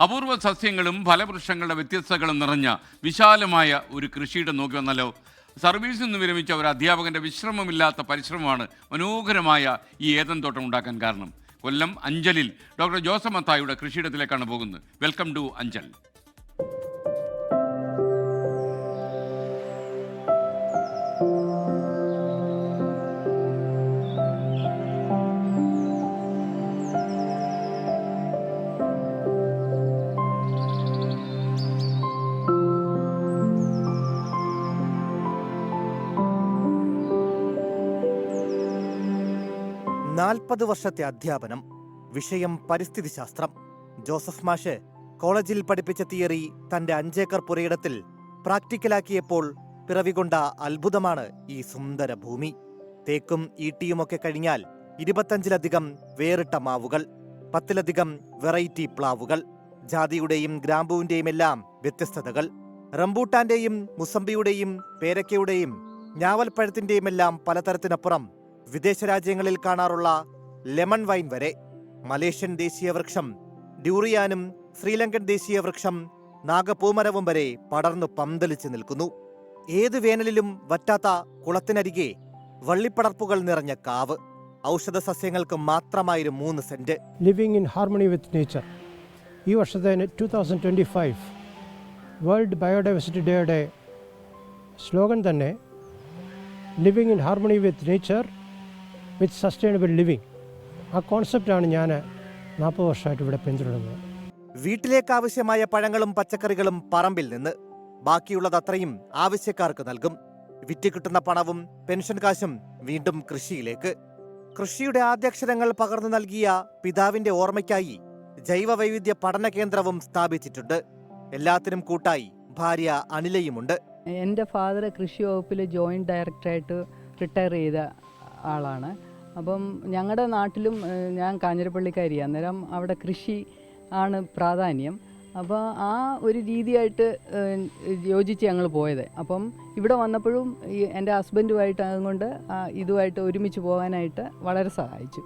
അപൂർവ സസ്യങ്ങളും ഫലവൃക്ഷങ്ങളുടെ വ്യത്യസ്തതകളും നിറഞ്ഞ വിശാലമായ ഒരു കൃഷിയിടം നോക്കി വന്നല്ലോ. സർവീസിൽ നിന്ന് വിരമിച്ച ഒരു അധ്യാപകന്റെ വിശ്രമമില്ലാത്ത പരിശ്രമമാണ് മനോഹരമായ ഈ ഏദൻ തോട്ടം ഉണ്ടാക്കാൻ കാരണം. കൊല്ലം അഞ്ചലിൽ ഡോക്ടർ ജോസഫ് മത്തായിയുടെ കൃഷിയിടത്തിലേക്കാണ് പോകുന്നത്. Welcome to Anchal. നാൽപ്പത് വർഷത്തെ അധ്യാപനം, വിഷയം പരിസ്ഥിതി ശാസ്ത്രം. ജോസഫ് മാഷ് കോളേജിൽ പഠിപ്പിച്ച തിയറി തന്റെ 5 ഏക്കർ പുരയിടത്തിൽ പ്രാക്ടിക്കലാക്കിയപ്പോൾ പിറവികൊണ്ട അത്ഭുതമാണ് ഈ സുന്ദര ഭൂമി. തേക്കും ഈട്ടിയുമൊക്കെ കഴിഞ്ഞാൽ 25-ലധികം വേറിട്ട മാവുകൾ, 10-ലധികം വെറൈറ്റി പ്ലാവുകൾ, ജാതിയുടെയും ഗ്രാമ്പൂവിന്റെയും എല്ലാം വ്യത്യസ്തതകൾ, റംബൂട്ടാന്റെയും മുസമ്പിയുടെയും പേരക്കയുടെയും ഞാവൽപ്പഴത്തിന്റെയും എല്ലാം പലതരത്തിനപ്പുറം വിദേശ രാജ്യങ്ങളിൽ കാണാറുള്ള ലെമൺ വൈൻ വരെ, മലേഷ്യൻ ദേശീയ വൃക്ഷം ഡ്യൂറിയാനും ശ്രീലങ്കൻ ദേശീയ വൃക്ഷം നാഗപൂമരവും വരെ പടർന്നു പന്തലിച്ച് നിൽക്കുന്നു. ഏത് വേനലിലും വറ്റാത്ത കുളത്തിനരികെ വള്ളിപ്പടർപ്പുകൾ നിറഞ്ഞ കാവ്, ഔഷധ സസ്യങ്ങൾക്ക് മാത്രമായൊരു 3 saint. Living in harmony with nature. ഈ വർഷത്തെ 2025 വേൾഡ് ബയോഡൈവേഴ്സിറ്റി ഡേയുടെ സ്ലോഗൻ തന്നെ living in harmony with nature with sustainable living. ആ കോൺസെപ്റ്റാണ് ഞാൻ 40 വർഷമായിട്ട് ഇവിടെ പിന്തുടരുന്നത്. വീട്ടിലേക്കാവശ്യമായ പഴങ്ങളും പച്ചക്കറികളും പറമ്പിൽ നിന്ന്, ബാക്കിയുള്ളതത്രയും ആവശ്യക്കാർക്ക് നൽകും. വിറ്റുകിട്ടുന്ന പണവും പെൻഷൻ കാശും വീണ്ടും കൃഷിയിലേക്ക്. കൃഷിയുടെ ആദ്യാക്ഷരങ്ങൾ പകർന്നു നൽകിയ പിതാവിന്റെ ഓർമ്മയ്ക്കായി ജൈവവൈവിധ്യ പഠന കേന്ദ്രവും സ്ഥാപിച്ചിട്ടുണ്ട്. എല്ലാത്തിനും കൂട്ടായി ഭാര്യ അനിലയുമുണ്ട്. എൻ്റെ ഫാദർ കൃഷി വകുപ്പിൽ ജോയിൻറ്റ് ഡയറക്ടറായിട്ട് റിട്ടയർ ചെയ്ത ആളാണ്. അപ്പം ഞങ്ങളുടെ നാട്ടിലും ഞാൻ കാഞ്ഞിരപ്പള്ളിക്കാരിയാണ്. അന്നേരം അവിടെ കൃഷി ആണ് പ്രാധാന്യം. അപ്പോൾ ആ ഒരു രീതിയായിട്ട് യോജിച്ച് ഞങ്ങൾ പോയത്. അപ്പം ഇവിടെ വന്നപ്പോഴും എൻ്റെ ഹസ്ബൻഡുമായിട്ട് അതുകൊണ്ട് ഇതുമായിട്ട് ഒരുമിച്ച് പോകാനായിട്ട് വളരെ സഹായിച്ചു.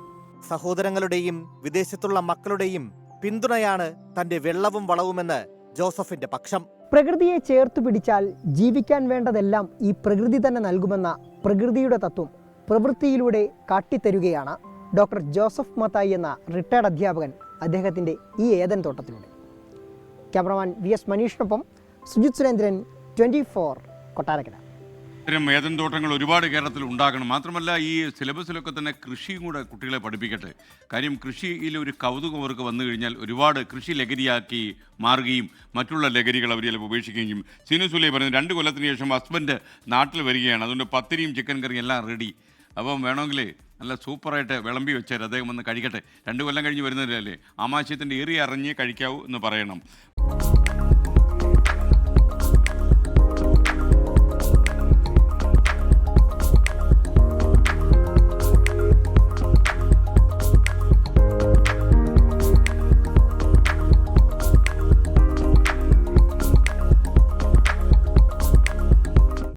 സഹോദരങ്ങളുടെയും വിദേശത്തുള്ള മക്കളുടെയും പിന്തുണയാണ് തൻ്റെ വെള്ളവും വളവുമെന്ന് ജോസഫിന്റെ പക്ഷം. പ്രകൃതിയെ ചേർത്തു പിടിച്ചാൽ ജീവിക്കാൻ വേണ്ടതെല്ലാം ഈ പ്രകൃതി തന്നെ നൽകുമെന്ന പ്രകൃതിയുടെ തത്വം പ്രവൃത്തിയിലൂടെ കാട്ടിത്തരുകയാണ് ഡോക്ടർ ജോസഫ് മത്തായി എന്ന റിട്ടയർഡ് അധ്യാപകൻ അദ്ദേഹത്തിൻ്റെ ഈ ഏദൻ തോട്ടത്തിലൂടെ. ക്യാമറമാൻ VS മനീഷിനൊപ്പം സുജിത് സുരേന്ദ്രൻ, 24 കൊട്ടാരക്കര. ഇത്തരം ഏദൻ തോട്ടങ്ങൾ ഒരുപാട് കേരളത്തിൽ ഉണ്ടാകണം. മാത്രമല്ല ഈ സിലബസിലൊക്കെ തന്നെ കൃഷിയും കൂടെ കുട്ടികളെ പഠിപ്പിക്കട്ടെ. കാര്യം കൃഷിയിൽ ഒരു കൗതുകം അവർക്ക് വന്നു കഴിഞ്ഞാൽ ഒരുപാട് കൃഷി ലഹരിയാക്കി മാറുകയും മറ്റുള്ള ലഹരികൾ അവർ ചിലപ്പോൾ ഉപേക്ഷിക്കുകയും ചെയ്യും. സീനു സുലൈ പറഞ്ഞു 2 കൊല്ലത്തിന് ശേഷം ഹസ്ബൻഡ് നാട്ടിൽ വരികയാണ്. അതുകൊണ്ട് പത്തിരിയും ചിക്കൻ കറിയും എല്ലാം റെഡി. അപ്പം വേണമെങ്കിൽ നല്ല സൂപ്പറായിട്ട് വിളമ്പി വെച്ചാൽ അദ്ദേഹം വന്ന് കഴിക്കട്ടെ. 2 കൊല്ലം കഴിഞ്ഞ് വരുന്നതിലല്ലേ ആമാശയത്തിൻ്റെ ഏറി അറിഞ്ഞ് കഴിക്കാവൂ എന്ന് പറയണം.